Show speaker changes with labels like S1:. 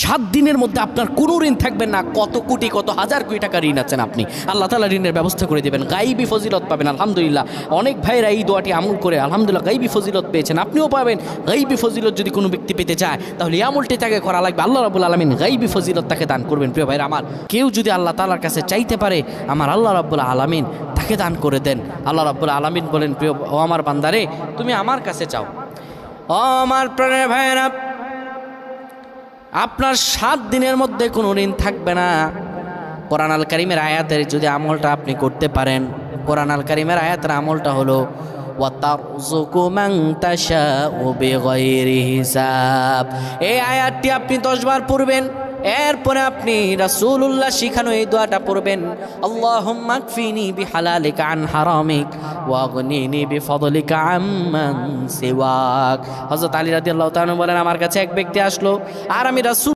S1: 7 দিনের মধ্যে আপনার কোনো ঋণ থাকবেন না। কত কোটি কত হাজার কোটি টাকা ঋণ আছেন আপনি, আল্লাহ তাআলা ঋণের ব্যবস্থা করে দেবেন, গাইবি ফজিলত পাবেন। আলহামদুলিল্লাহ, অনেক ভাইরা এই দোয়াটি আমল করে আলহামদুলিল্লাহ গাইবি ফজিলত পেয়েছেন, আপনিও পাবেন। গাইবি ফজিলত যদি কোনো ব্যক্তি পেতে চায় তাহলে এই আমলটি তাকে করা লাগবে। আল্লাহ রাব্বুল আলামিন গাইবি ফজিলত তাকে দান করবেন। প্রিয় ভাইরা আমার, কেউ যদি আল্লাহ তাআলার কাছে চাইতে পারে, আমার আল্লাহ রাব্বুল আলামিন তাকে দান করে দেন। আল্লাহ রাব্বুল আলামিন বলেন, প্রিয় ও আমার বান্দারে, তুমি আমার কাছে চাও। ও আমার প্রাণের ভাইরা, আপনার 7 দিনের মধ্যে কোনো ঋণ থাকবে না। কোরআন আল কারীমের আয়াতের যদি আমলটা আপনি করতে পারেন, কোরআন আল কারীমের আয়াতের আমলটা হলো ওয়াতারযুকু মান তাশাউ বিগাইরি হিসাব। এই আয়াতটি আপনি 10 বার পড়বেন, এরপরে আপনি রাসূলুল্লাহ শিখানো এই দোয়াটা পড়বেন, আল্লাহুম্মা কফিনি বিহালালিকা আন হারামিক ওয়াগনিনি বিফদলিকা আম্মান সিওয়াক। হযরত আলী রাদিয়াল্লাহু তাআলা বলেন, আমার কাছে এক ব্যক্তি আসলো আর আমি রাসূল